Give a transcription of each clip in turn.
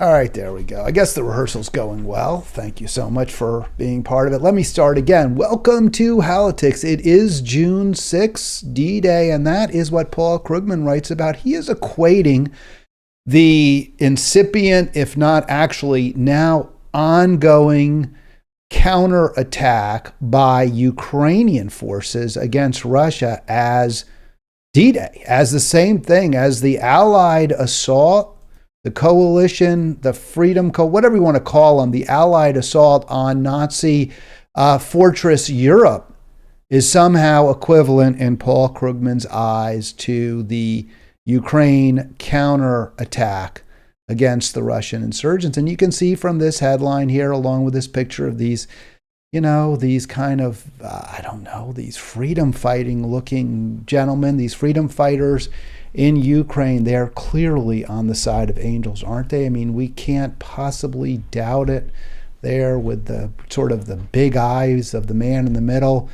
All right, there we go. I guess the rehearsal's going well. Thank you so much for being part of it. Let me start again. Welcome to Halitics. It is June 6th, D-Day, and that is what Paul Krugman writes about. He is equating the incipient, if not actually now ongoing, counterattack by Ukrainian forces against Russia as D-Day, as the same thing as the Allied assault, the coalition, the whatever you want to call them, the Allied assault on Nazi fortress Europe is somehow equivalent in Paul Krugman's eyes to the Ukraine counterattack against the Russian insurgents. And you can see from this headline here, along with this picture of these, these kind of, these freedom fighting looking gentlemen, these freedom fighters in Ukraine. They're clearly on the side of angels, aren't they? I mean, we can't possibly doubt it there with the sort of the big eyes of the man in the middle.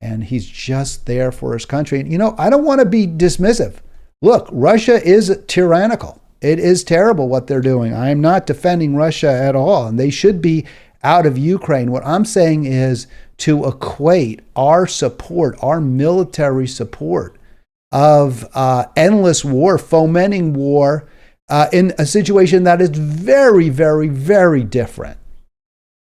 And he's just there for his country. And, I don't want to be dismissive. Look, Russia is tyrannical. It is terrible what they're doing. I am not defending Russia at all. And they should be out of Ukraine. What I'm saying is to equate our support, our military support of endless war, fomenting war in a situation that is very, very, very different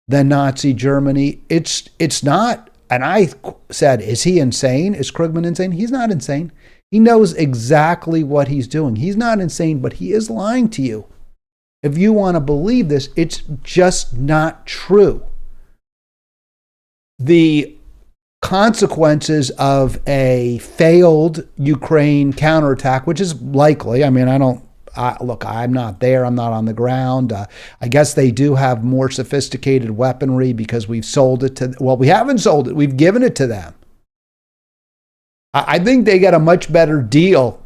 than Nazi Germany. It's not. And I said, is he insane? Is Krugman insane? He's not insane. He knows exactly what he's doing. He's not insane, but he is lying to you. If you want to believe this, it's just not true. The consequences of a failed Ukraine counterattack, which is likely. I mean, I'm not there. I'm not on the ground. I guess they do have more sophisticated weaponry because we've sold it to, we haven't sold it. We've given it to them. I think they get a much better deal,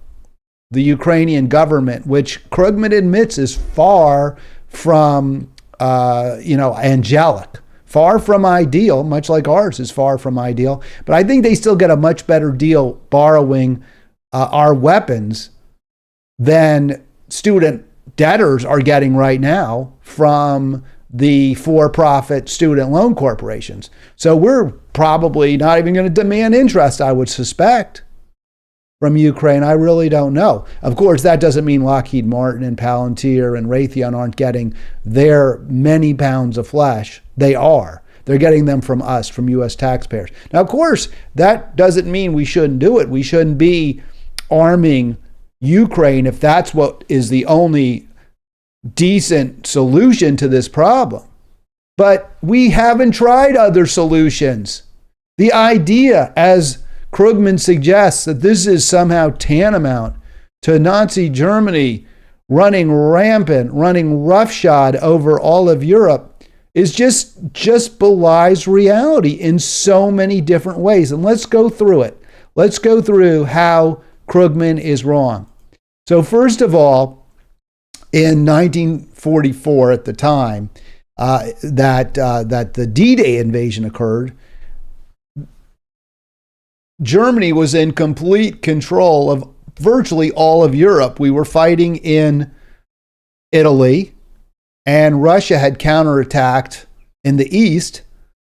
the Ukrainian government, which Krugman admits is far from, angelic. Far from ideal, much like ours is far from ideal. But I think they still get a much better deal borrowing our weapons than student debtors are getting right now from the for-profit student loan corporations. So we're probably not even going to demand interest, I would suspect, from Ukraine. I really don't know. Of course, that doesn't mean Lockheed Martin and Palantir and Raytheon aren't getting their many pounds of flesh. They are. They're getting them from us, from U.S. taxpayers. Now, of course, that doesn't mean we shouldn't do it. We shouldn't be arming Ukraine if that's what is the only decent solution to this problem. But we haven't tried other solutions. The idea, as Krugman suggests, that this is somehow tantamount to Nazi Germany running rampant, running roughshod over all of Europe is just belies reality in so many different ways. And let's go through it. Let's go through how Krugman is wrong. So first of all, in 1944, at the time that the D-Day invasion occurred, Germany was in complete control of virtually all of Europe. We were fighting in Italy, and Russia had counterattacked in the east,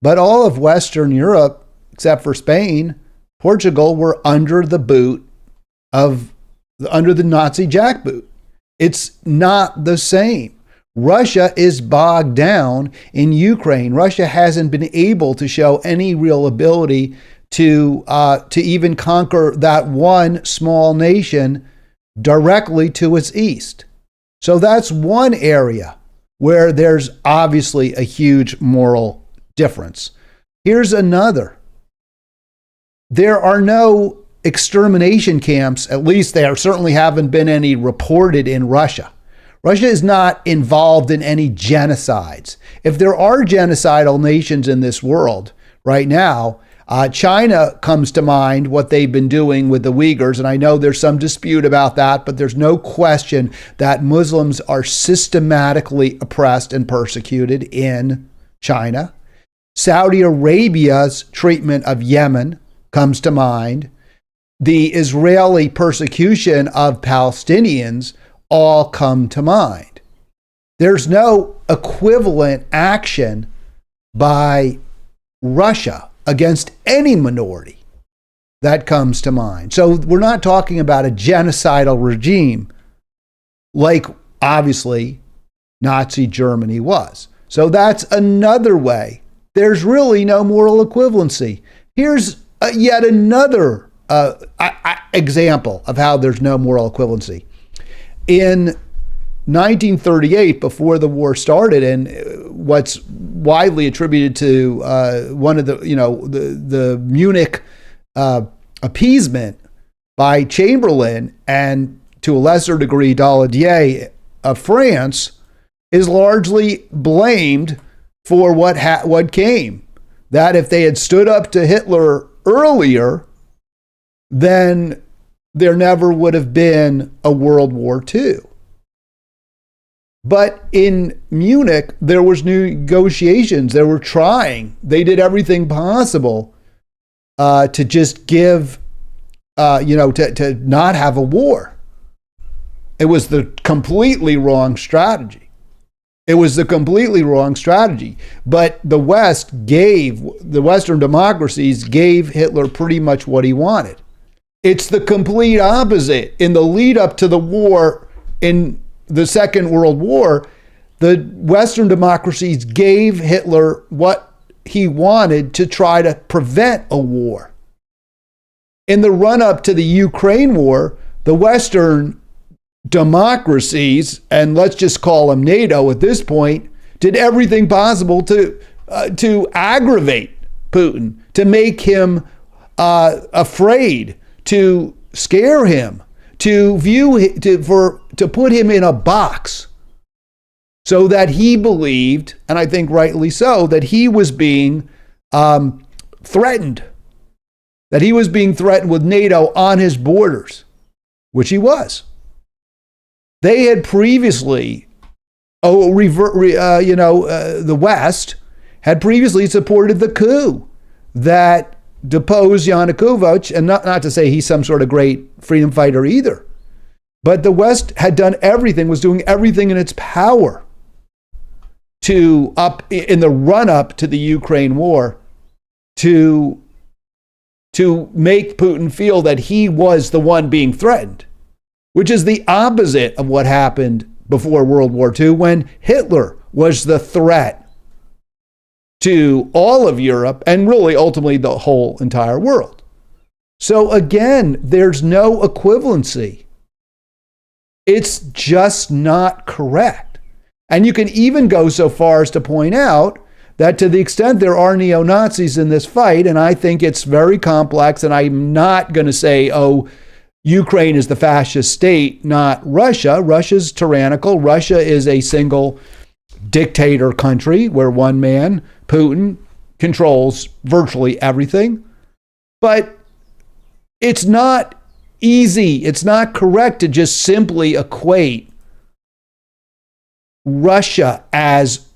but all of Western Europe, except for Spain, Portugal, were under the Nazi jackboot. It's not the same. Russia is bogged down in Ukraine. Russia hasn't been able to show any real ability to even conquer that one small nation directly to its east. So that's one area where there's obviously a huge moral difference. Here's another. There are no extermination camps, at least there certainly haven't been any reported in Russia. Russia is not involved in any genocides. If there are genocidal nations in this world right now, China comes to mind, what they've been doing with the Uyghurs. And I know there's some dispute about that, but there's no question that Muslims are systematically oppressed and persecuted in China. Saudi Arabia's treatment of Yemen comes to mind. The Israeli persecution of Palestinians all come to mind. There's no equivalent action by Russia against any minority that comes to mind. So we're not talking about a genocidal regime like obviously Nazi Germany was. So that's another way. There's really no moral equivalency. Here's yet another example of how there's no moral equivalency. In 1938, before the war started, and what's widely attributed to one of the Munich appeasement by Chamberlain and to a lesser degree Daladier of France, is largely blamed for what came. That if they had stood up to Hitler earlier, then there never would have been a World War II. But in Munich, there was negotiations. They were trying. They did everything possible to just give, to not have a war. It was the completely wrong strategy. It was the completely wrong strategy. But the Western democracies gave Hitler pretty much what he wanted. It's the complete opposite. In the lead up to the war, in the Second World War, the Western democracies gave Hitler what he wanted to try to prevent a war. In the run-up to the Ukraine war, the Western democracies, and let's just call them NATO at this point, did everything possible to aggravate Putin, to make him afraid, to scare him, to put him in a box, so that he believed, and I think rightly so, that he was being threatened, that he was being threatened with NATO on his borders, which he was. They had previously, the West had previously supported the coup that deposed Yanukovych, and not to say he's some sort of great freedom fighter either, but the West had done everything, was doing everything in its power in the run-up to the Ukraine war to make Putin feel that he was the one being threatened, which is the opposite of what happened before World War II, when Hitler was the threat to all of Europe and really ultimately the whole entire world. So again, there's no equivalency. It's just not correct. And you can even go so far as to point out that to the extent there are neo-Nazis in this fight, and I think it's very complex, and I'm not going to say, Ukraine is the fascist state, not Russia. Russia's tyrannical. Russia is a single dictator country where one man, Putin, controls virtually everything. But it's not easy. It's not correct to just simply equate Russia as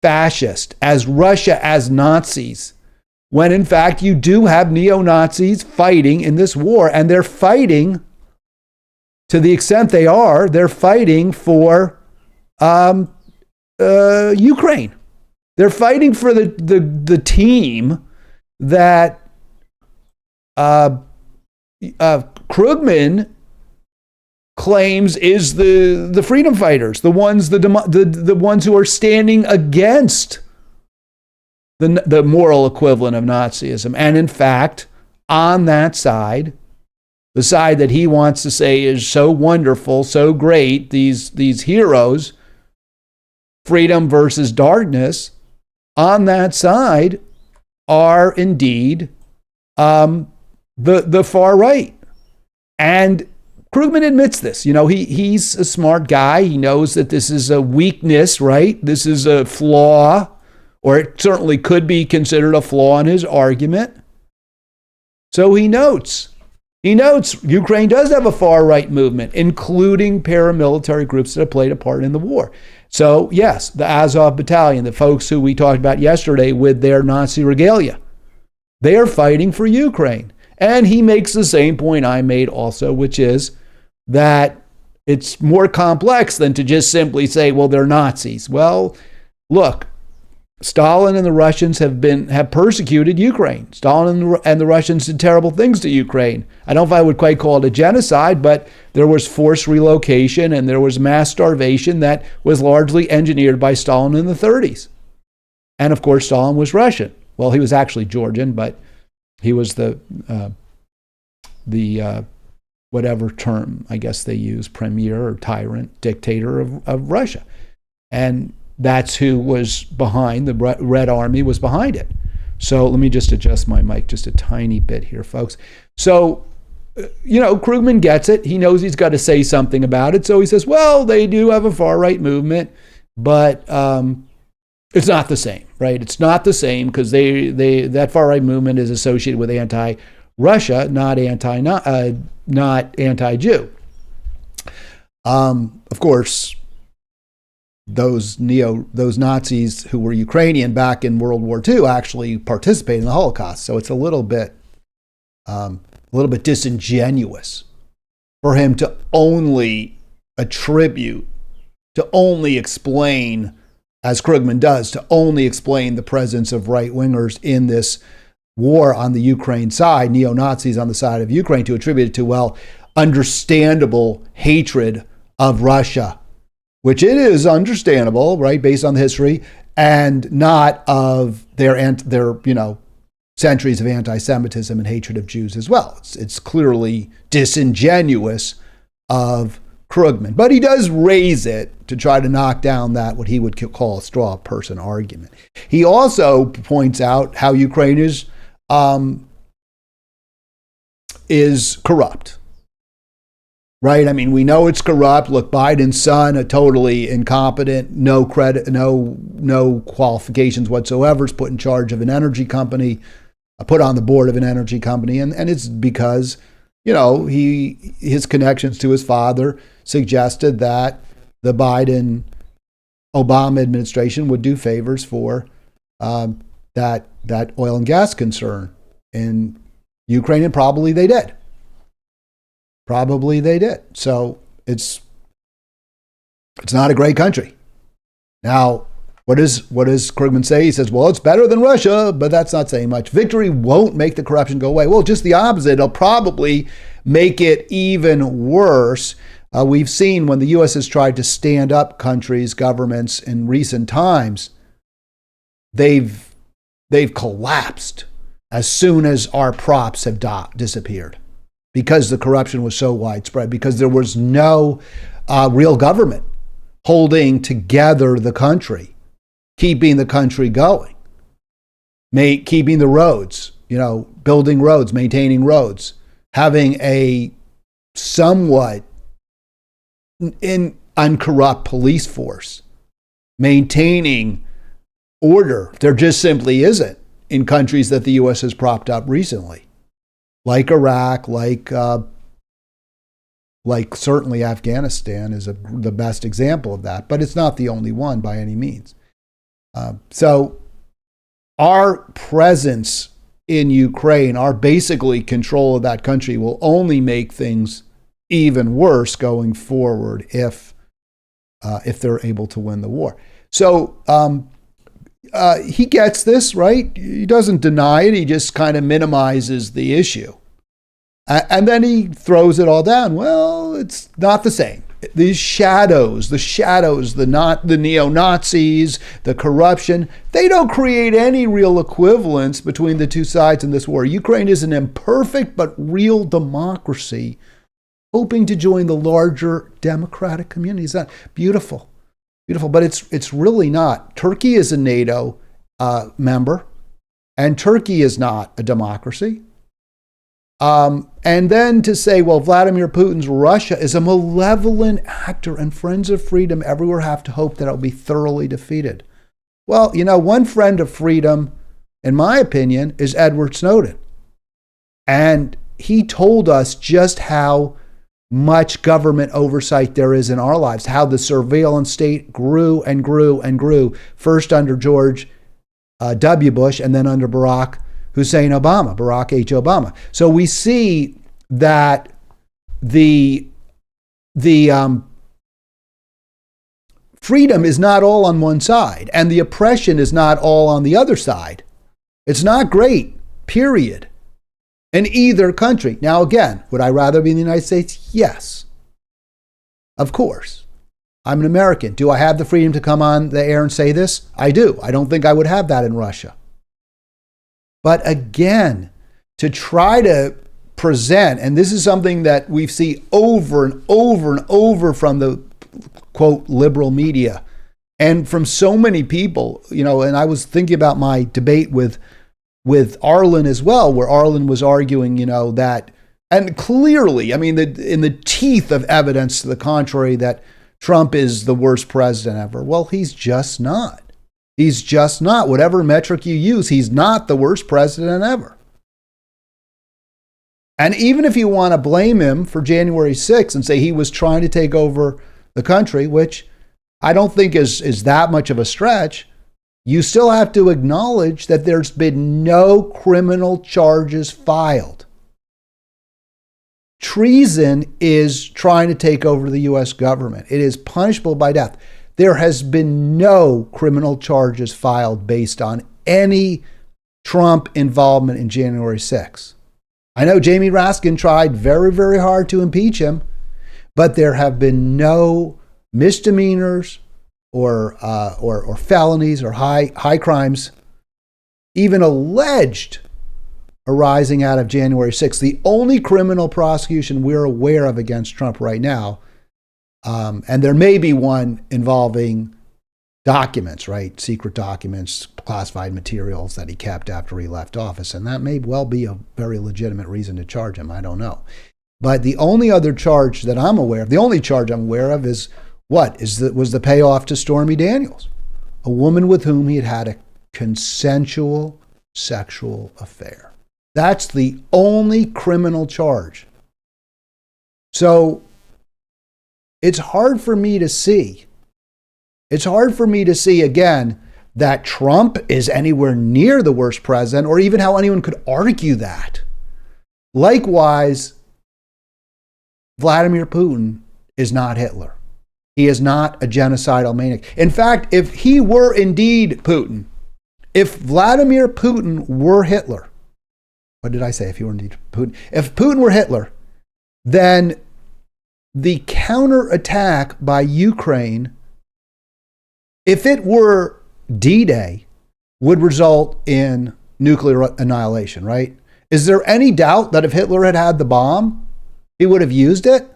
fascist, as Russia as Nazis, when in fact you do have neo-Nazis fighting in this war, and they're fighting, to the extent they're fighting for Ukraine. They're fighting for the team that Krugman claims is the freedom fighters, the ones who are standing against the moral equivalent of Nazism. And in fact, on that side, the side that he wants to say is so wonderful, so great, these heroes, freedom versus darkness, on that side are indeed the far right. And Krugman admits this. He's a smart guy. He knows that this is a weakness, right? This is a flaw, or it certainly could be considered a flaw in his argument. So he notes Ukraine does have a far right movement, including paramilitary groups that have played a part in the war. So yes, the Azov Battalion, the folks who we talked about yesterday with their Nazi regalia, they are fighting for Ukraine. And he makes the same point I made also, which is that it's more complex than to just simply say, well, they're Nazis. Well, look, Stalin and the Russians have persecuted Ukraine. Stalin and the Russians did terrible things to Ukraine. I don't know if I would quite call it a genocide, but there was forced relocation and there was mass starvation that was largely engineered by Stalin in the 30s. And of course, Stalin was Russian. Well, he was actually Georgian, but he was the whatever term I guess they use, premier or tyrant, dictator of Russia. And that's who was behind, the Red Army was behind it. So let me just adjust my mic just a tiny bit here, folks. So, Krugman gets it. He knows he's got to say something about it. So he says, well, they do have a far-right movement, but it's not the same, right? It's not the same because that far-right movement is associated with anti-Russia, not anti-Jew. Of course, those Nazis who were Ukrainian back in World War II actually participated in the Holocaust. So it's a little bit disingenuous for him to only attribute, to only explain, as Krugman does, to only explain the presence of right-wingers in this war on the Ukraine side, neo-Nazis on the side of Ukraine, to attribute it to, well, understandable hatred of Russia, which it is understandable, right, based on the history, and not of their centuries of anti-Semitism and hatred of Jews as well. It's clearly disingenuous of Krugman. But he does raise it to try to knock down that what he would call a straw person argument. He also points out how Ukraine is corrupt. Right? I mean, we know it's corrupt. Look, Biden's son, a totally incompetent, no credit, no qualifications whatsoever, is put in charge of an energy company, put on the board of an energy company, and it's because, his connections to his father suggested that the Biden-Obama administration would do favors for that oil and gas concern in Ukraine, and probably they did. Probably they did. So it's not a great country. Now, what does Krugman say? He says, well, it's better than Russia, but that's not saying much. Victory won't make the corruption go away. Well, just the opposite. It'll probably make it even worse. We've seen when the U.S. has tried to stand up countries, governments in recent times, they've collapsed as soon as our props have disappeared, because the corruption was so widespread, because there was no real government holding together the country, keeping the country going, keeping the roads, building roads, maintaining roads, having a somewhat uncorrupt police force, maintaining order. There just simply isn't in countries that the U.S. has propped up recently. Like Iraq, like certainly Afghanistan is the best example of that, but it's not the only one by any means. So our presence in Ukraine, our basically control of that country, will only make things even worse going forward if they're able to win the war. So he gets this, right? He doesn't deny it. He just kind of minimizes the issue. And then he throws it all down. Well, it's not the same. These shadows, the neo-Nazis, the corruption, they don't create any real equivalence between the two sides in this war. Ukraine is an imperfect but real democracy hoping to join the larger democratic community. Is that beautiful? Beautiful, but it's really not. Turkey is a NATO member, and Turkey is not a democracy. And then to say, well, Vladimir Putin's Russia is a malevolent actor, and friends of freedom everywhere have to hope that it'll be thoroughly defeated. Well, one friend of freedom, in my opinion, is Edward Snowden. And he told us just how much government oversight there is in our lives, how the surveillance state grew and grew and grew, first under George W. Bush and then under Barack H. Obama. So we see that the the freedom is not all on one side, and the oppression is not all on the other side. It's not great, period, in either country. Now, again, would I rather be in the United States? Yes, of course. I'm an American. Do I have the freedom to come on the air and say this? I do. I don't think I would have that in Russia. But again, to try to present, and this is something that we see over and over and over from the, quote, liberal media, and from so many people, and I was thinking about my debate with Arlen as well, where Arlen was arguing, that, and clearly, in the teeth of evidence to the contrary, that Trump is the worst president ever. Well, he's just not. He's just not. Whatever metric you use, he's not the worst president ever. And even if you want to blame him for January 6th and say he was trying to take over the country, which I don't think is that much of a stretch, you still have to acknowledge that there's been no criminal charges filed. Treason is trying to take over the U.S. government. It is punishable by death. There has been no criminal charges filed based on any Trump involvement in January 6th. I know Jamie Raskin tried very, very hard to impeach him, but there have been no misdemeanors or felonies or high crimes, even alleged, arising out of January 6th. The only criminal prosecution we're aware of against Trump right now, and there may be one involving documents, right? Secret documents, classified materials that he kept after he left office. And that may well be a very legitimate reason to charge him. I don't know. But the only other charge that I'm aware of, the only charge I'm aware of is was the payoff to Stormy Daniels, a woman with whom he had a consensual sexual affair. That's the only criminal charge. So it's hard for me to see. It's hard for me to see, again, that Trump is anywhere near the worst president, or even how anyone could argue that. Likewise, Vladimir Putin is not Hitler. He is not a genocidal maniac. In fact, if he were indeed Putin, if Vladimir Putin were Hitler, what did I say? If he were indeed Putin, if Putin were Hitler, then the counterattack by Ukraine, if it were D-Day, would result in nuclear annihilation, right? Is there any doubt that if Hitler had had the bomb, he would have used it?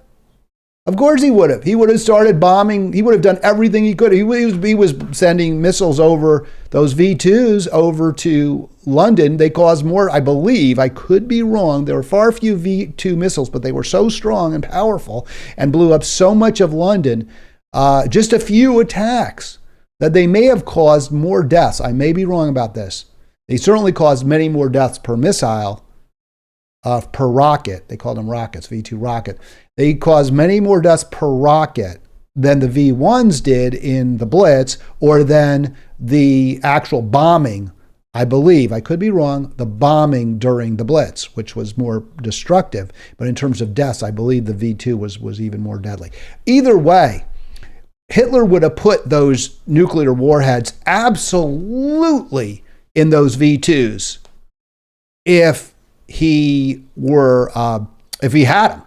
Of course he would have. He would have started bombing. He would have done everything he could. He was sending missiles over, those V2s over to London. They caused more, I believe, I could be wrong. There were far few V2 missiles, but they were so strong and powerful and blew up so much of London, just a few attacks, that they may have caused more deaths. I may be wrong about this. They certainly caused many more deaths per missile, per rocket. They called them rockets, V2 rocket. They caused many more deaths per rocket than the V1s did in the Blitz, or than the actual bombing, I believe, I could be wrong, the bombing during the Blitz, which was more destructive. But in terms of deaths, I believe the V2 was even more deadly. Either way, Hitler would have put those nuclear warheads absolutely in those V2s if he had them.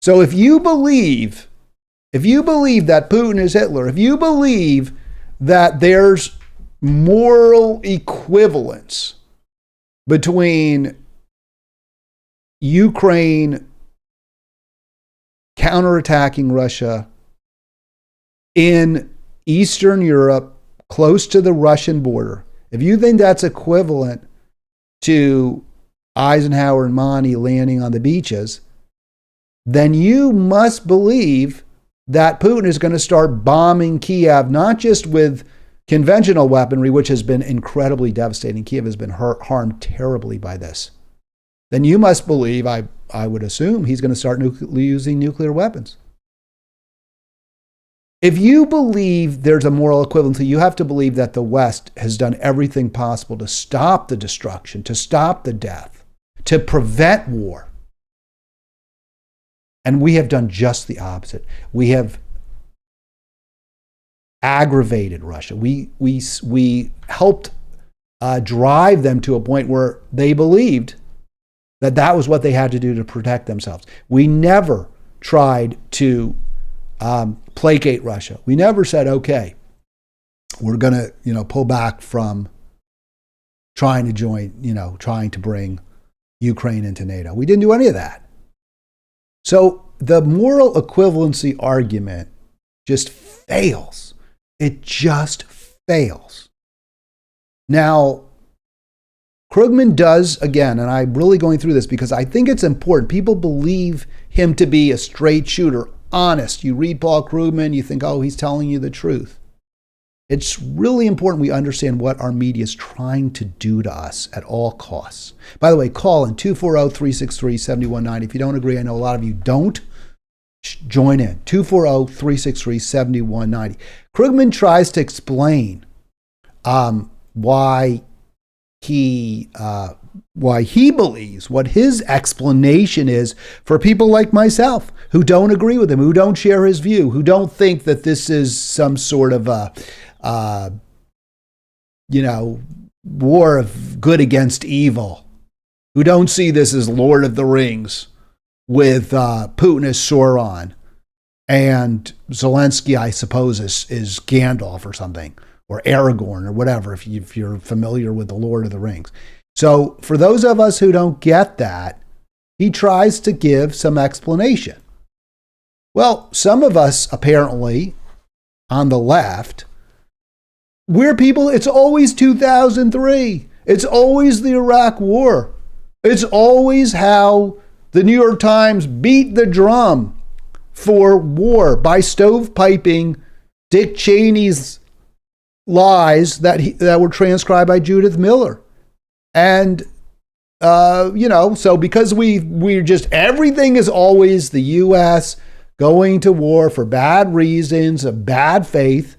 So if you believe that Putin is Hitler, if you believe that there's moral equivalence between Ukraine counterattacking Russia in Eastern Europe, close to the Russian border, if you think that's equivalent to Eisenhower and Monty landing on the beaches, then you must believe that Putin is going to start bombing Kiev, not just with conventional weaponry, which has been incredibly devastating. Kiev has been harmed terribly by this. Then you must believe, I would assume, he's going to start using nuclear weapons. If you believe there's a moral equivalency, you have to believe that the West has done everything possible to stop the destruction, to stop the death, to prevent war. And we have done just the opposite. We have aggravated Russia. We helped drive them to a point where they believed that that was what they had to do to protect themselves. We never tried to placate Russia. We never said, okay, we're going to, pull back from trying to join, trying to bring Ukraine into NATO. We didn't do any of that. So the moral equivalency argument just fails. It just fails. Now, Krugman does, again, and I'm really going through this because I think it's important. People believe him to be a straight shooter, honest. You read Paul Krugman, you think, oh, he's telling you the truth. It's really important we understand what our media is trying to do to us at all costs. By the way, call in 240-363-7190. If you don't agree, I know a lot of you don't. Join in, 240-363-7190. Krugman tries to explain why he believes, what his explanation is for people like myself who don't agree with him, who don't share his view, who don't think that this is some sort of a war of good against evil, who don't see this as Lord of the Rings with Putin as Sauron and Zelensky, I suppose, is Gandalf or something, or Aragorn or whatever, if you're familiar with the Lord of the Rings. So for those of us who don't get that, he tries to give some explanation. Well, some of us apparently on the left, we're people, it's always 2003. It's always the Iraq War. It's always how the New York Times beat the drum for war by stovepiping Dick Cheney's lies that were transcribed by Judith Miller. And, so because we're just, everything is always the U.S. going to war for bad reasons, of bad faith.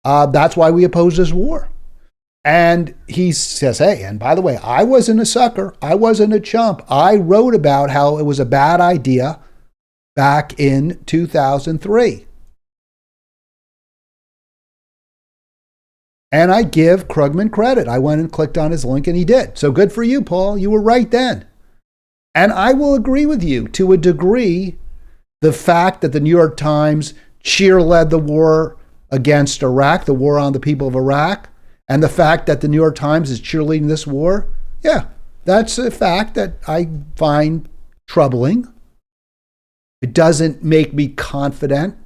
That's why we oppose this war. And he says, hey, and by the way, I wasn't a sucker. I wasn't a chump. I wrote about how it was a bad idea back in 2003. And I give Krugman credit. I went and clicked on his link and he did. So good for you, Paul. You were right then. And I will agree with you to a degree. The fact that the New York Times cheer-led the war against Iraq, the war on the people of Iraq, and the fact that the New York Times is cheerleading this war, yeah, that's a fact that I find troubling. It doesn't make me confident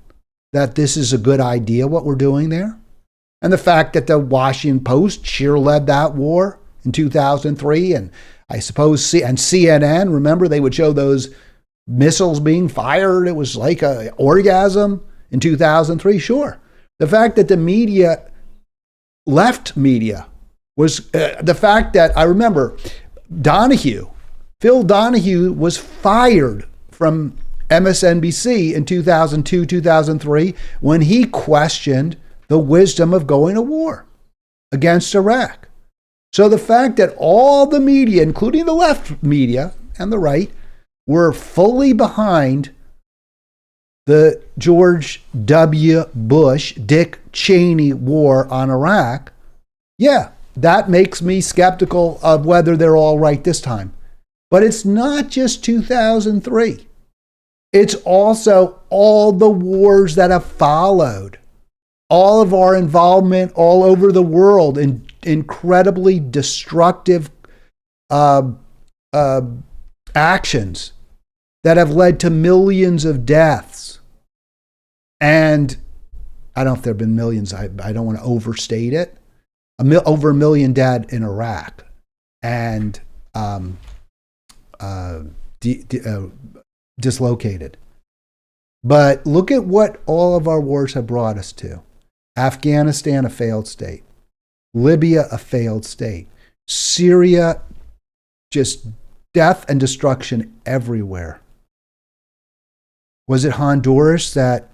that this is a good idea, what we're doing there. And the fact that the Washington Post cheer-led that war in 2003, and I suppose and CNN, remember, they would show those missiles being fired. It was like an orgasm in 2003, sure. The fact that the media, left media, was the fact that, I remember Phil Donahue was fired from MSNBC in 2002, 2003, when he questioned the wisdom of going to war against Iraq. So the fact that all the media, including the left media and the right, were fully behind the George W. Bush, Dick Cheney war on Iraq, yeah, that makes me skeptical of whether they're all right this time. But it's not just 2003. It's also all the wars that have followed. All of our involvement all over the world in incredibly destructive actions that have led to millions of deaths. And I don't know if there have been millions. I don't want to overstate it. Over 1 million dead in Iraq, and dislocated. But look at what all of our wars have brought us to. Afghanistan, a failed state. Libya, a failed state. Syria, just death and destruction everywhere. Was it Honduras that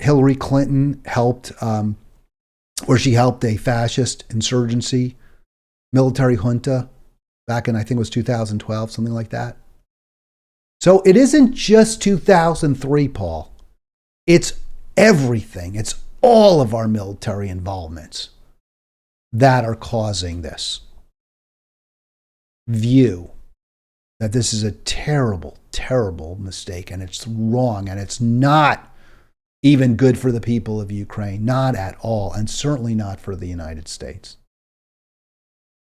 Hillary Clinton helped, or she helped a fascist insurgency, military junta, back in, I think it was 2012, something like that? So it isn't just 2003, Paul. It's everything. It's all of our military involvements that are causing this view that this is a terrible, terrible mistake, and it's wrong, and it's not even good for the people of Ukraine, not at all, and certainly not for the United States.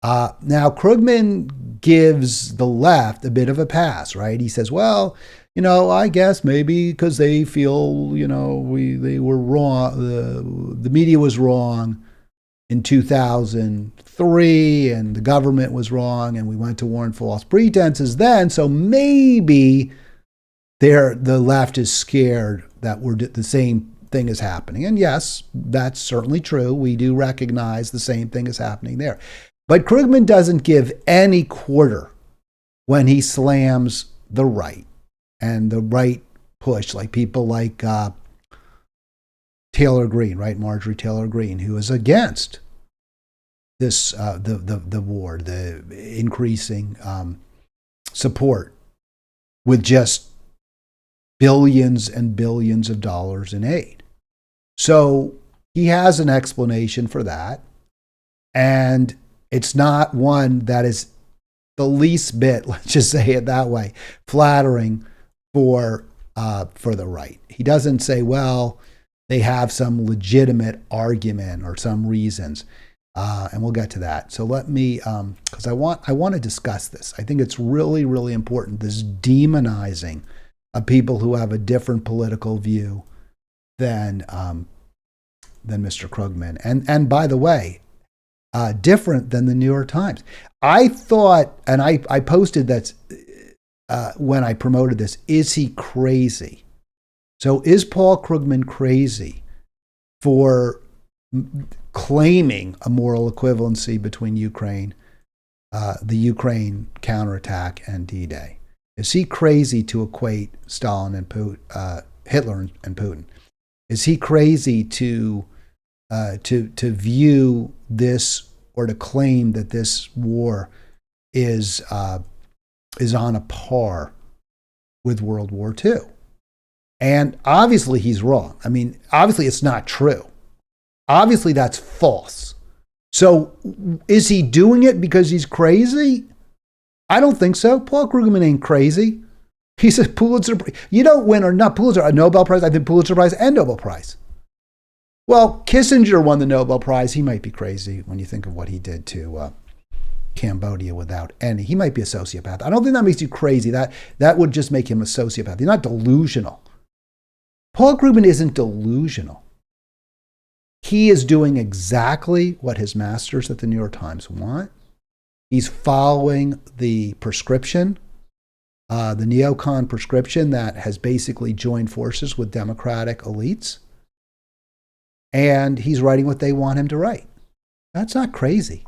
Now, Krugman gives the left a bit of a pass, right? He says, well, I guess maybe because they feel, they were wrong, the media was wrong in 2003, and the government was wrong, and we went to war on false pretenses then, so maybe the left is scared that the same thing is happening. And yes, that's certainly true. We do recognize the same thing is happening there. But Krugman doesn't give any quarter when he slams the right and the right push, like people like Taylor Greene, right? Marjorie Taylor Greene, who is against this, the war, the increasing support with just billions and billions of dollars in aid. So he has an explanation for that. And it's not one that is the least bit, let's just say it that way, flattering for the right. He doesn't say, well, they have some legitimate argument or some reasons. And we'll get to that. So let me, because I want to discuss this. I think it's really, really important, this demonizing of people who have a different political view than Mr. Krugman. And by the way, different than the New York Times. I thought, and I posted that when I promoted this, is he crazy? So is Paul Krugman crazy for claiming a moral equivalency between Ukraine, the Ukraine counterattack, and D-Day? Is he crazy to equate Stalin and Hitler and Putin? Is he crazy to view this or to claim that this war is on a par with World War II? And obviously he's wrong. I mean, obviously it's not true. Obviously that's false. So is he doing it because he's crazy? I don't think so. Paul Krugman ain't crazy. He's a Pulitzer. You don't win, or not Pulitzer, a Nobel Prize. I think Pulitzer Prize and Nobel Prize. Well, Kissinger won the Nobel Prize. He might be crazy when you think of what he did to Cambodia without any. He might be a sociopath. I don't think that makes you crazy. That would just make him a sociopath. He's not delusional. Paul Krugman isn't delusional. He is doing exactly what his masters at the New York Times want. He's following the prescription, the neocon prescription that has basically joined forces with democratic elites. And he's writing what they want him to write. That's not crazy.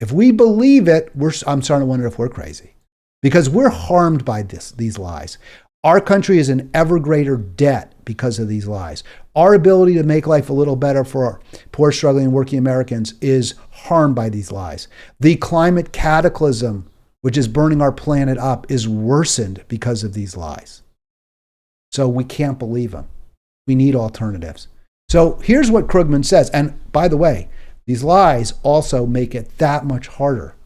If we believe it, I'm starting to wonder if we're crazy. Because we're harmed by these lies. Our country is in ever greater debt because of these lies. Our ability to make life a little better for our poor, struggling, working Americans is harmed by these lies. The climate cataclysm, which is burning our planet up, is worsened because of these lies. So we can't believe them. We need alternatives. So here's what Krugman says. And by the way, these lies also make it that much harder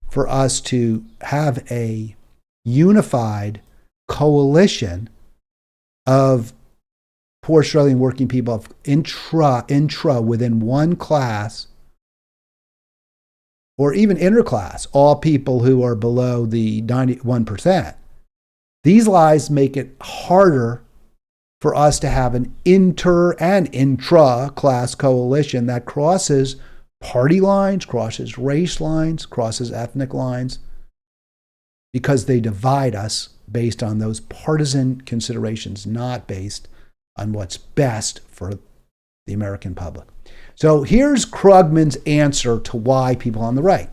for us to have a unified coalition of poor, struggling, working people of intra within one class, or even interclass, all people who are below the 91%. These lies make it harder for us to have an inter and intra-class coalition that crosses party lines, crosses race lines, crosses ethnic lines, because they divide us based on those partisan considerations, not based on what's best for the American public. So here's Krugman's answer to why people on the right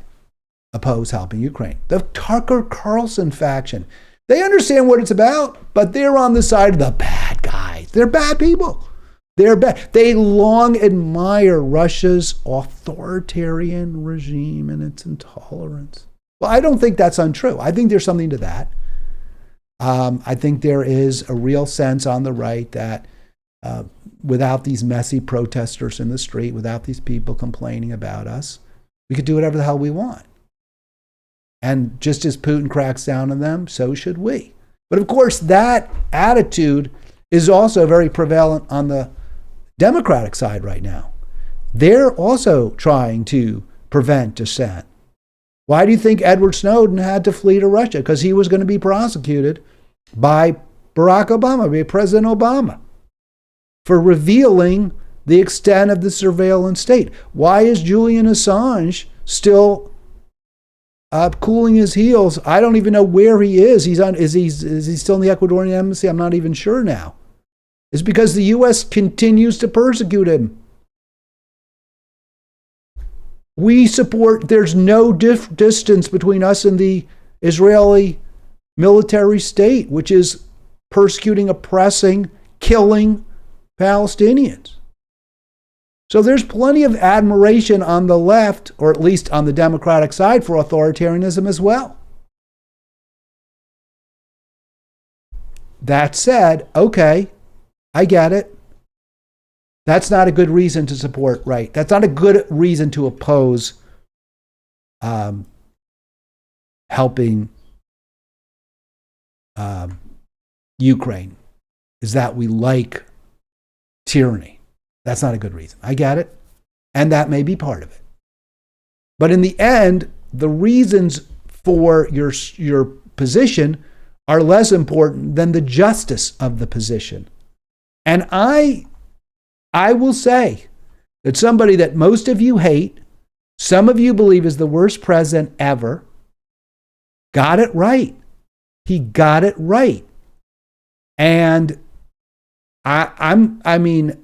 oppose helping Ukraine. The Tucker Carlson faction, they understand what it's about, but they're on the side of the bad guys. They're bad people. They're bad. They long admire Russia's authoritarian regime and its intolerance. Well, I don't think that's untrue. I think there's something to that. I think there is a real sense on the right that without these messy protesters in the street, without these people complaining about us, we could do whatever the hell we want. And just as Putin cracks down on them, so should we. But of course, that attitude is also very prevalent on the Democratic side right now. They're also trying to prevent dissent. Why do you think Edward Snowden had to flee to Russia? Because he was going to be prosecuted by Barack Obama, by President Obama, for revealing the extent of the surveillance state. Why is Julian Assange still cooling his heels? I don't even know where he is. Is he still in the Ecuadorian embassy? I'm not even sure now. It's because the U.S. continues to persecute him. We support, there's no distance between us and the Israeli military state, which is persecuting, oppressing, killing Palestinians. So there's plenty of admiration on the left, or at least on the Democratic side, for authoritarianism as well. That said, okay, I get it. That's not a good reason to support, right? That's not a good reason to oppose helping Ukraine, is that we like tyranny. That's not a good reason. I get it. And that may be part of it. But in the end, the reasons for your position are less important than the justice of the position. And I will say that somebody that most of you hate, some of you believe is the worst president ever, got it right. He got it right. And I mean,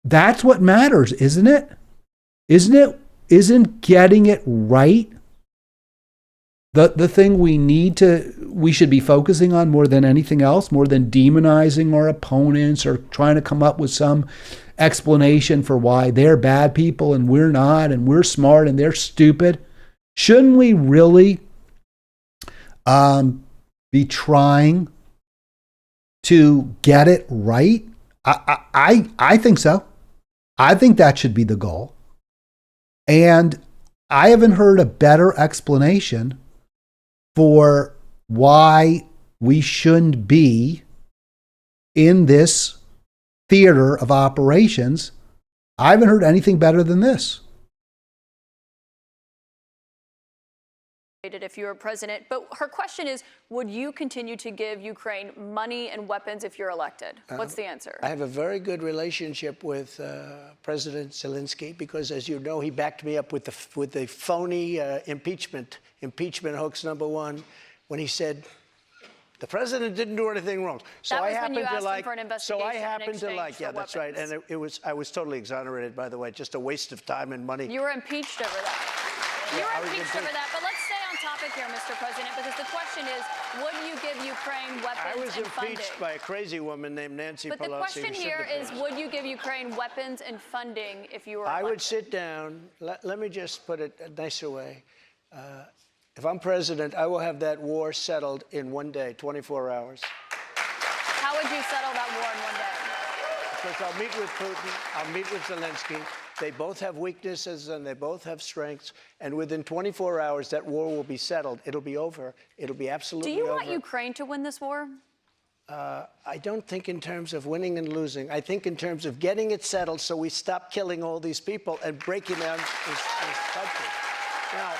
that's what matters, isn't it? Isn't getting it right the thing we should be focusing on more than anything else, more than demonizing our opponents or trying to come up with some explanation for why they're bad people and we're not, and we're smart and they're stupid? Shouldn't we really be trying to get it right? I think so. I think that should be the goal. And I haven't heard a better explanation for why we shouldn't be in this theater of operations. I haven't heard anything better than this. If you were president, but her question is, would you continue to give Ukraine money and weapons if you're elected? What's the answer? I have a very good relationship with President Zelensky because, as you know, he backed me up with the phony impeachment hoax number one, when he said the president didn't do anything wrong. So I happen to like. So I happen to like. Yeah, that's right. And I was totally exonerated, by the way. Just a waste of time and money. You were impeached over that. You were impeached over that. But let's stay on topic here, Mr. President, because the question is, would you give Ukraine weapons and funding? I was impeached by a crazy woman named Nancy Pelosi. But the question here is, would you give Ukraine weapons and funding if you were elected? I would sit down. Let me just put it a nicer way. If I'm president, I will have that war settled in one day, 24 hours. How would you settle that war in one day? Because I'll meet with Putin, I'll meet with Zelensky. They both have weaknesses and they both have strengths. And within 24 hours, that war will be settled. It'll be over. It'll be absolutely over. Do you want Ukraine to win this war? I don't think in terms of winning and losing. I think in terms of getting it settled so we stop killing all these people and breaking down this country. Now,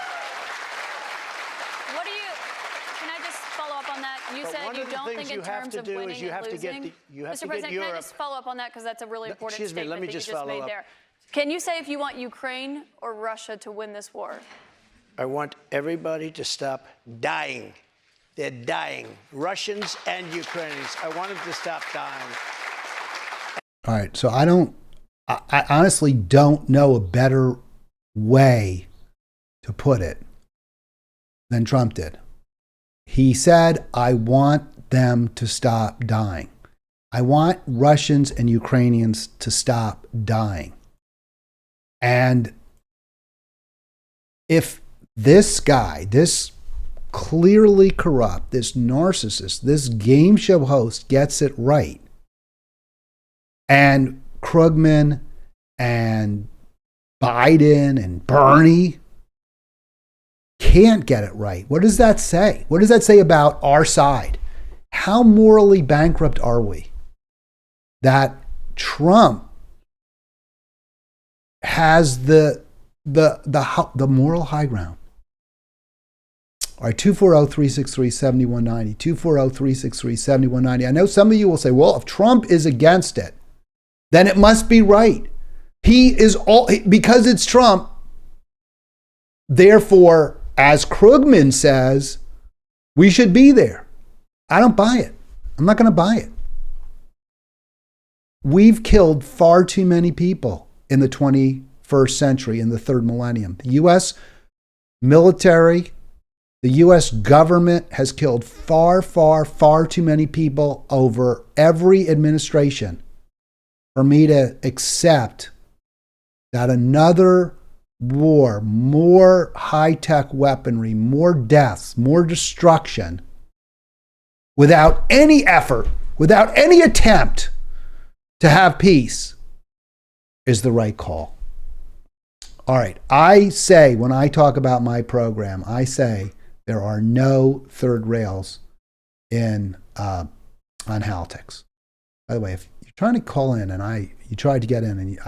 You said you don't think in terms of winning and losing? Mr. President, can I just follow up on that, because that's a really important statement that you just made there. Can you say if you want Ukraine or Russia to win this war? I want everybody to stop dying. They're dying. Russians and Ukrainians. I want them to stop dying. All right, so I honestly don't know a better way to put it than Trump did. He said, I want them to stop dying. I want Russians and Ukrainians to stop dying. And if this guy, this clearly corrupt, this narcissist, this game show host gets it right, and Krugman and Biden and Bernie can't get it right, what does that say? What does that say about our side? How morally bankrupt are we that Trump has the moral high ground? All right, 240-363-7190, 240-363-7190. I know some of you will say, well, if Trump is against it, then it must be right. Because it's Trump, therefore, as Krugman says, we should be there. I don't buy it. I'm not going to buy it. We've killed far too many people in the 21st century, in the third millennium. The U.S. military, the U.S. government has killed far, far, far too many people over every administration for me to accept that another war, more high-tech weaponry, more deaths, more destruction, without any effort, without any attempt to have peace, is the right call. All right, I say, when I talk about my program, I say there are no third rails on Halitics. By the way, if you're trying to call in and you tried to get in and you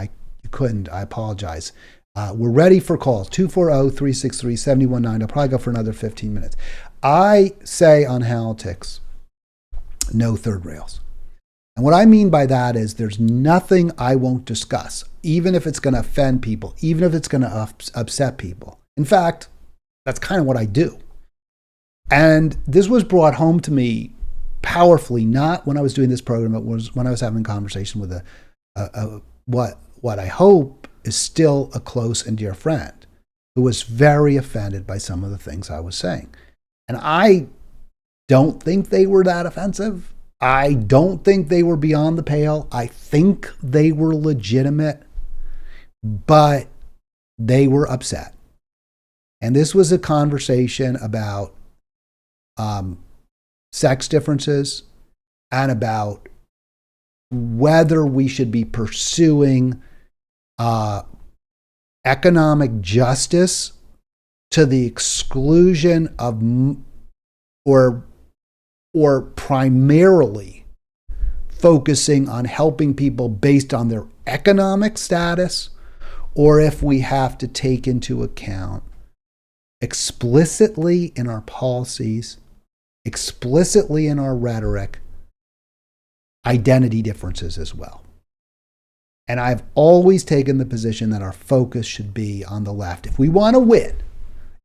couldn't, I apologize. We're ready for calls, 240-363-7190. I'll probably go for another 15 minutes. I say on Halitics, no third rails. And what I mean by that is there's nothing I won't discuss, even if it's going to offend people, even if it's going to upset people. In fact, that's kind of what I do. And this was brought home to me powerfully, not when I was doing this program, it was when I was having a conversation with what I hope is still a close and dear friend who was very offended by some of the things I was saying. And I don't think they were that offensive. I don't think they were beyond the pale. I think they were legitimate, but they were upset. And this was a conversation about sex differences and about whether we should be pursuing economic justice to the exclusion of or primarily focusing on helping people based on their economic status, or if we have to take into account explicitly in our policies, explicitly in our rhetoric, identity differences as well. And I've always taken the position that our focus should be on the left. If we want to win,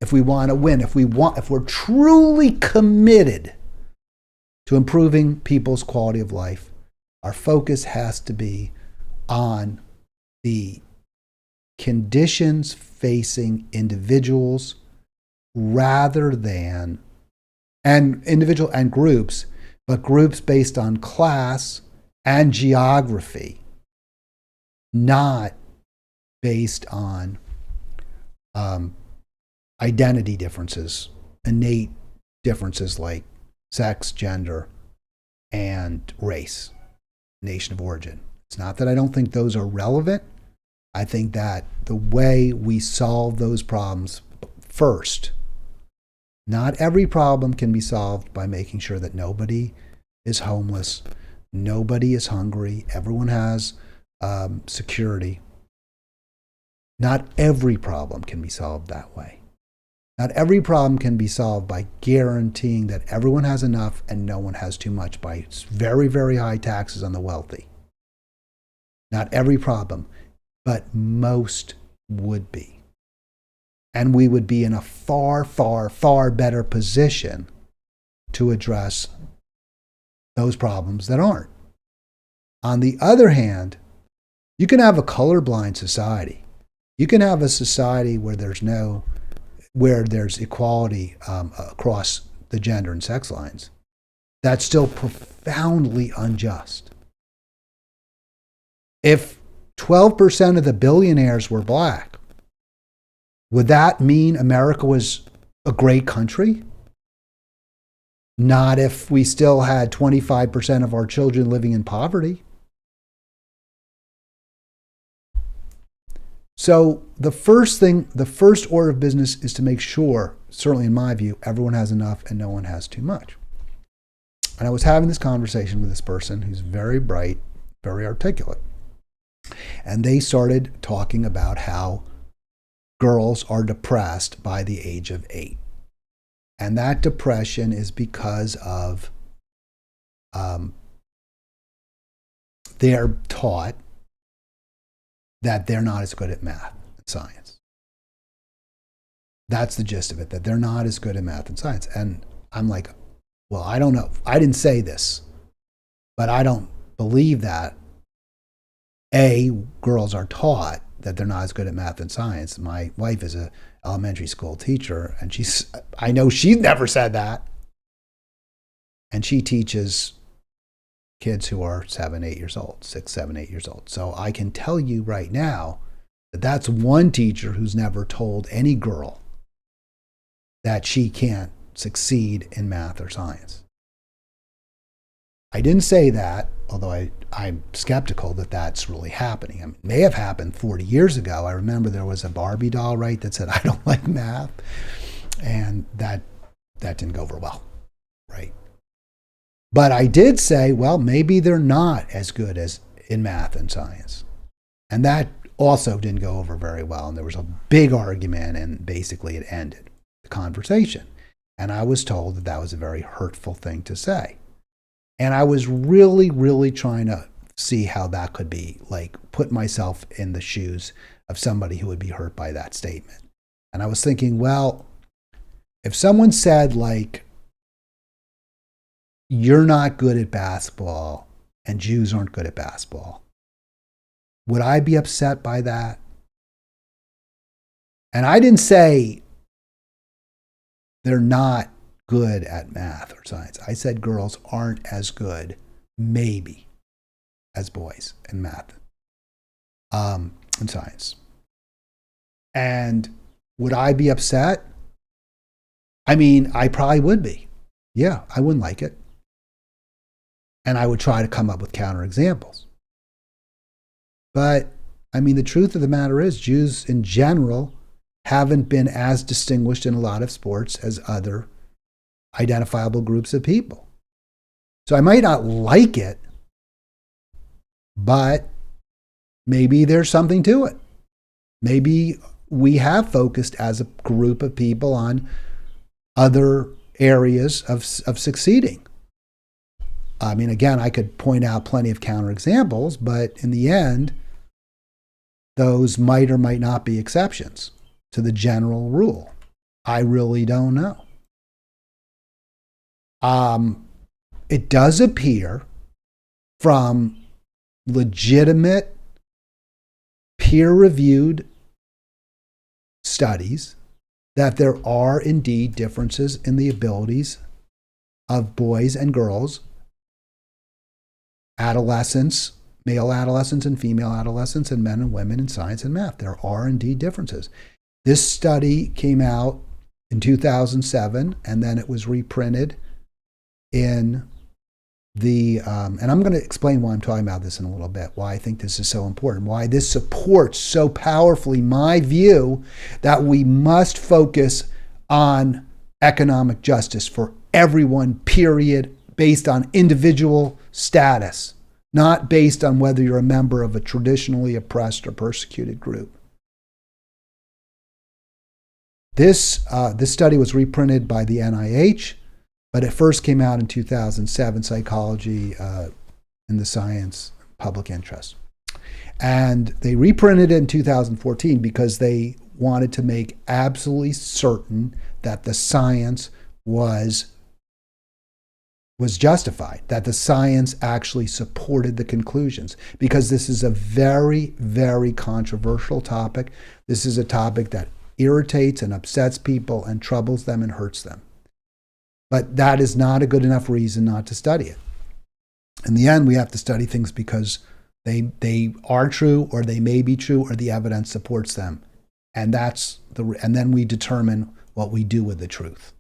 if we're truly committed to improving people's quality of life, our focus has to be on the conditions facing individuals rather than, and individual and groups, but groups based on class and geography, not based on identity differences, innate differences like sex, gender, and race, nation of origin. It's not that I don't think those are relevant. I think that the way we solve those problems first, not every problem can be solved by making sure that nobody is homeless, nobody is hungry, everyone has security. Not every problem can be solved that way. Not every problem can be solved by guaranteeing that everyone has enough and no one has too much by very, very high taxes on the wealthy. Not every problem, but most would be. And we would be in a far, far, far better position to address those problems that aren't. On the other hand, you can have a colorblind society. You can have a society where there's equality across the gender and sex lines. That's still profoundly unjust. If 12% of the billionaires were black, would that mean America was a great country? Not if we still had 25% of our children living in poverty. So the first order of business is to make sure, certainly in my view, everyone has enough and no one has too much. And I was having this conversation with this person who's very bright, very articulate. And they started talking about how girls are depressed by the age of 8. And that depression is because of they're taught that they're not as good at math and science. That's the gist of it, that they're not as good at math and science. And I'm like, well, I don't know. I didn't say this, but I don't believe that. Girls are taught that they're not as good at math and science. My wife is an elementary school teacher, and I know she's never said that. And she teaches kids who are 7, 8 years old, 6, 7, 8 years old. So I can tell you right now that that's one teacher who's never told any girl that she can't succeed in math or science. I didn't say that, although I'm skeptical that that's really happening. I mean, it may have happened 40 years ago. I remember there was a Barbie doll, right, that said, I don't like math. And that didn't go over well, right? But I did say, well, maybe they're not as good as in math and science. And that also didn't go over very well. And there was a big argument, and basically it ended the conversation. And I was told that that was a very hurtful thing to say. And I was really, really trying to see how that could be, like, put myself in the shoes of somebody who would be hurt by that statement. And I was thinking, well, if someone said, like, you're not good at basketball and Jews aren't good at basketball, would I be upset by that? And I didn't say they're not good at math or science. I said girls aren't as good, maybe, as boys in math and science. And would I be upset? I mean, I probably would be. Yeah, I wouldn't like it. And I would try to come up with counterexamples. But, I mean, the truth of the matter is Jews in general haven't been as distinguished in a lot of sports as other identifiable groups of people. So I might not like it, but maybe there's something to it. Maybe we have focused as a group of people on other areas of succeeding. I mean, again, I could point out plenty of counterexamples, but in the end, those might or might not be exceptions to the general rule. I really don't know. It does appear from legitimate, peer-reviewed studies that there are indeed differences in the abilities of boys and girls, adolescents, male adolescents and female adolescents, and men and women in science and math. There are indeed differences. This study came out in 2007, and then it was reprinted in the, and I'm going to explain why I'm talking about this in a little bit, why I think this is so important, why this supports so powerfully my view that we must focus on economic justice for everyone, period, based on individual status, not based on whether you're a member of a traditionally oppressed or persecuted group. This study was reprinted by the NIH, but it first came out in 2007, Psychology in the Science Public Interest. And they reprinted it in 2014 because they wanted to make absolutely certain that the science was justified, that the science actually supported the conclusions, because this is a very, very controversial topic. This is a topic that irritates and upsets people and troubles them and hurts them. But that is not a good enough reason not to study it. In the end, we have to study things because they are true, or they may be true, or the evidence supports them. And and then we determine what we do with the truth.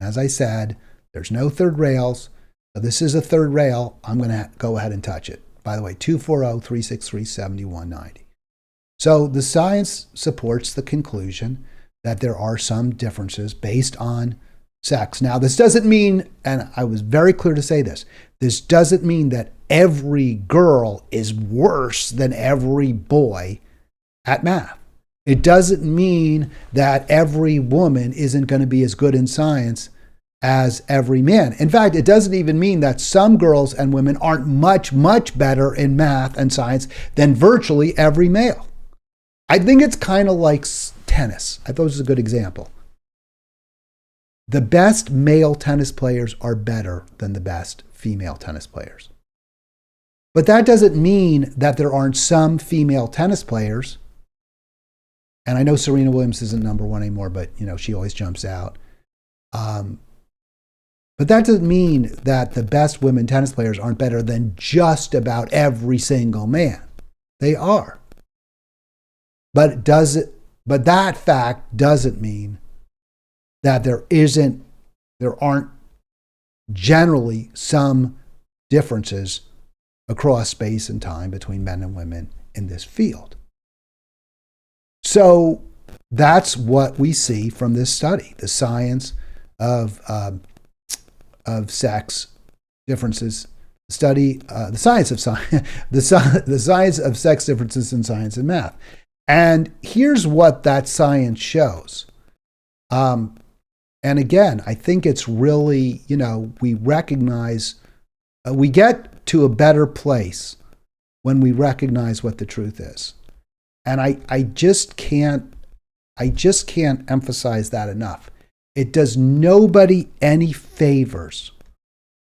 As I said, There's no third rails. So this is a third rail. I'm going to go ahead and touch it. By the way, 240-363-7190. So the science supports the conclusion that there are some differences based on sex. Now, this doesn't mean, and I was very clear to say this doesn't mean that every girl is worse than every boy at math. It doesn't mean that every woman isn't going to be as good in science as every man. In fact, it doesn't even mean that some girls and women aren't much, much better in math and science than virtually every male. I think it's kind of like tennis. I thought it was a good example. The best male tennis players are better than the best female tennis players. But that doesn't mean that there aren't some female tennis players. And I know Serena Williams isn't number one anymore, but she always jumps out. But that doesn't mean that the best women tennis players aren't better than just about every single man. They are. But that fact doesn't mean that there aren't generally some differences across space and time between men and women in this field. So that's what we see from this study, the science of sex differences, the science of science, the science of sex differences in science and math. And here's what that science shows. And again, I think it's really, we recognize, we get to a better place when we recognize what the truth is. And I just can't emphasize that enough. It does nobody any favors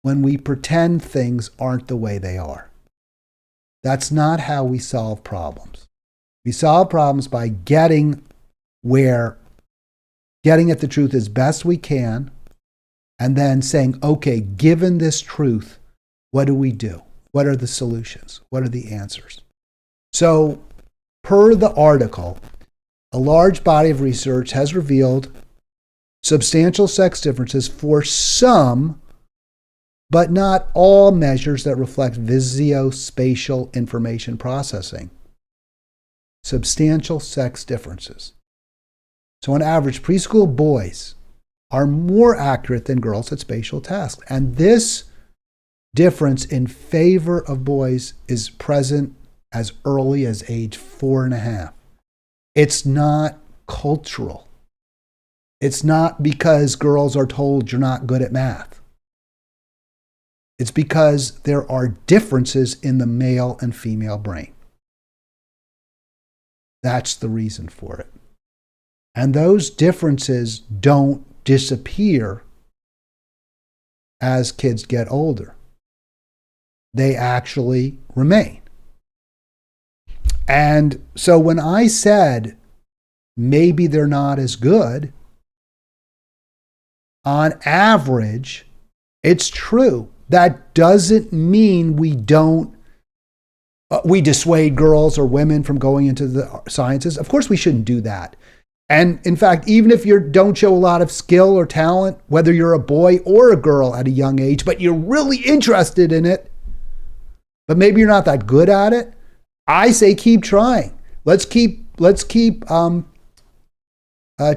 when we pretend things aren't the way they are. That's not how we solve problems. We solve problems by getting at the truth as best we can, and then saying, okay, given this truth, what do we do? What are the solutions? What are the answers? So, per the article, a large body of research has revealed substantial sex differences for some, but not all measures that reflect visuospatial information processing. Substantial sex differences. So on average, preschool boys are more accurate than girls at spatial tasks. And this difference in favor of boys is present as early as age 4.5. It's not cultural. It's not because girls are told you're not good at math. It's because there are differences in the male and female brain. That's the reason for it. And those differences don't disappear as kids get older. They actually remain. And so when I said maybe they're not as good, on average, it's true. That doesn't mean we dissuade girls or women from going into the sciences. Of course, we shouldn't do that. And in fact, even if you don't show a lot of skill or talent, whether you're a boy or a girl at a young age, but you're really interested in it, but maybe you're not that good at it, I say keep trying. Let's keep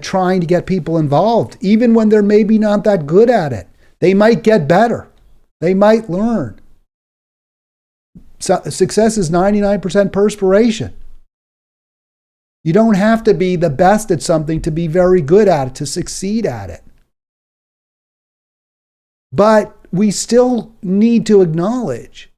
trying to get people involved, even when they're maybe not that good at it. They might get better. They might learn. Success is 99% perspiration. You don't have to be the best at something to be very good at it, to succeed at it. But we still need to acknowledge,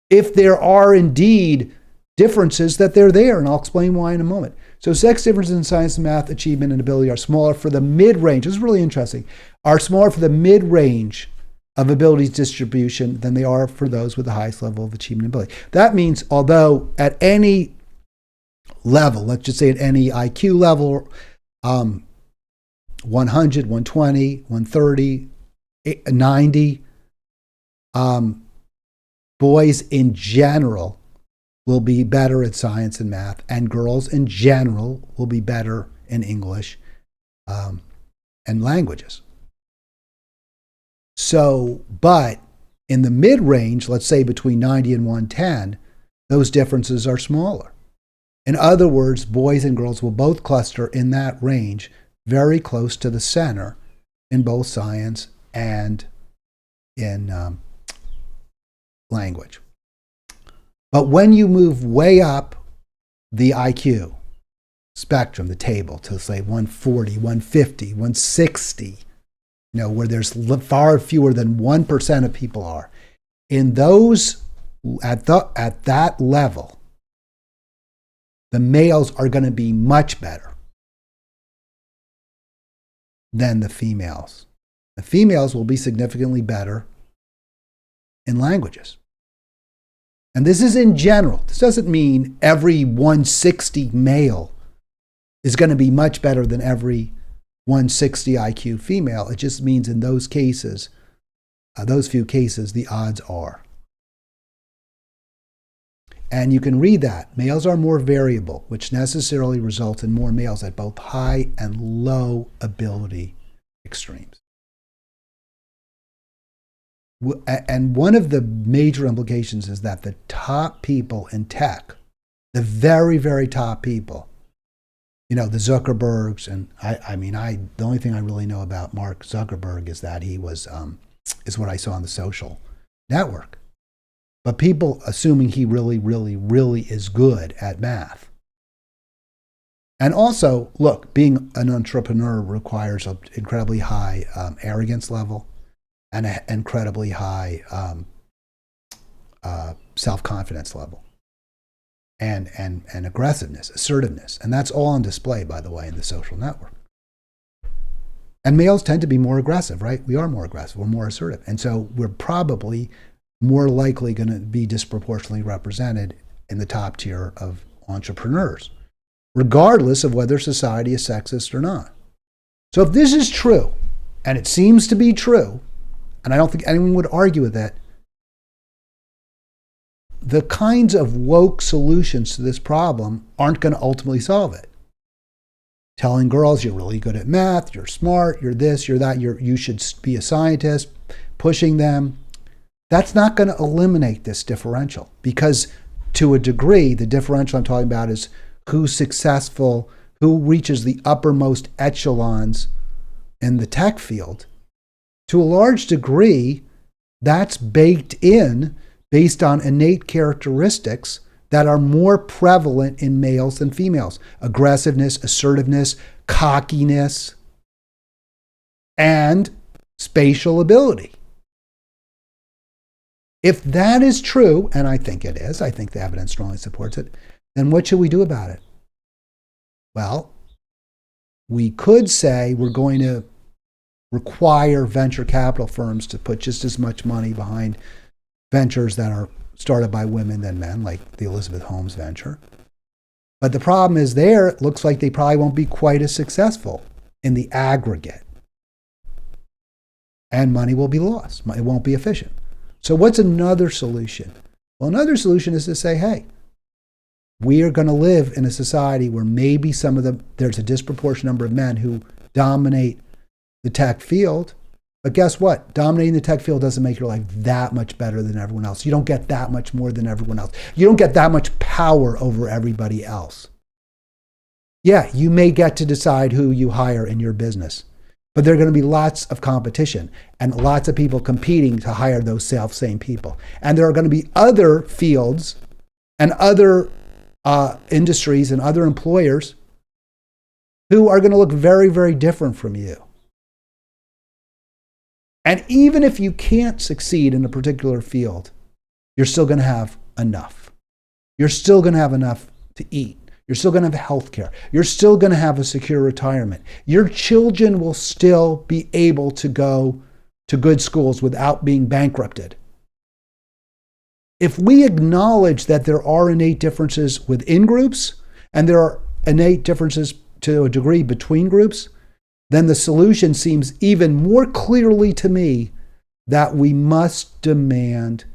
if there are indeed differences, that they're there, and I'll explain why in a moment. So sex differences in science and math achievement and ability are smaller for the mid-range. This is really interesting. Are smaller for the mid-range of abilities distribution than they are for those with the highest level of achievement and ability. That means, although at any level, let's just say at any IQ level, 100, 120, 130, 90, boys in general will be better at science and math, and girls in general will be better in English and languages. So, but in the mid-range, let's say between 90 and 110, those differences are smaller. In other words, boys and girls will both cluster in that range, very close to the center in both science and in language. But when you move way up the IQ spectrum, the table, to say 140, 150, 160, where there's far fewer than 1% of people are, in those, at that level, the males are going to be much better than the females. The females will be significantly better in languages. And this is in general. This doesn't mean every 160 male is going to be much better than every 160 IQ female. It just means in those cases, those few cases, the odds are. And you can read that. Males are more variable, which necessarily results in more males at both high and low ability extremes. And one of the major implications is that the top people in tech, the very, very top people, the Zuckerbergs, and the only thing I really know about Mark Zuckerberg is that he was, is what I saw on the social network. But people assuming he really, really, really is good at math. And also, look, being an entrepreneur requires an incredibly high arrogance level and an incredibly high self-confidence level and aggressiveness, assertiveness. And that's all on display, by the way, in the social network. And males tend to be more aggressive, right? We are more aggressive. We're more assertive. And so we're probably more likely going to be disproportionately represented in the top tier of entrepreneurs, regardless of whether society is sexist or not. So if this is true, and it seems to be true, and I don't think anyone would argue with that, the kinds of woke solutions to this problem aren't going to ultimately solve it. Telling girls you're really good at math, you're smart, you're this, you're that, you should be a scientist, pushing them, that's not going to eliminate this differential, because to a degree, the differential I'm talking about is who's successful, who reaches the uppermost echelons in the tech field. To a large degree, that's baked in based on innate characteristics that are more prevalent in males than females. Aggressiveness, assertiveness, cockiness, and spatial ability. If that is true, and I think it is, I think the evidence strongly supports it, then what should we do about it? Well, we could say we're going to require venture capital firms to put just as much money behind ventures that are started by women than men, like the Elizabeth Holmes venture. But the problem is there, it looks like they probably won't be quite as successful in the aggregate. And money will be lost. It won't be efficient. So what's another solution? Well, another solution is to say, hey, we are going to live in a society where maybe there's a disproportionate number of men who dominate the tech field. But guess what? Dominating the tech field doesn't make your life that much better than everyone else. You don't get that much more than everyone else. You don't get that much power over everybody else. Yeah, you may get to decide who you hire in your business, but there are going to be lots of competition and lots of people competing to hire those same people. And there are going to be other fields and other industries and other employers who are going to look very, very different from you. And even if you can't succeed in a particular field, you're still going to have enough. You're still going to have enough to eat. You're still going to have health care. You're still going to have a secure retirement. Your children will still be able to go to good schools without being bankrupted. If we acknowledge that there are innate differences within groups and there are innate differences to a degree between groups, then the solution seems even more clearly to me that we must demand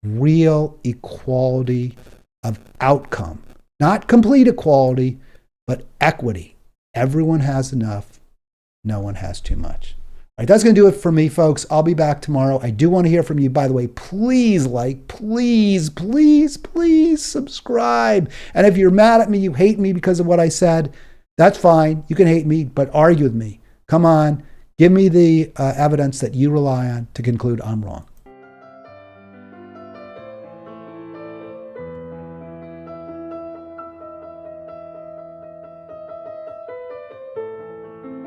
real equality of outcome. Not complete equality, but equity. Everyone has enough. No one has too much. All right, that's going to do it for me, folks. I'll be back tomorrow. I do want to hear from you. By the way, please please subscribe. And if you're mad at me, you hate me because of what I said, that's fine. You can hate me, but argue with me. Come on. Give me the evidence that you rely on to conclude I'm wrong.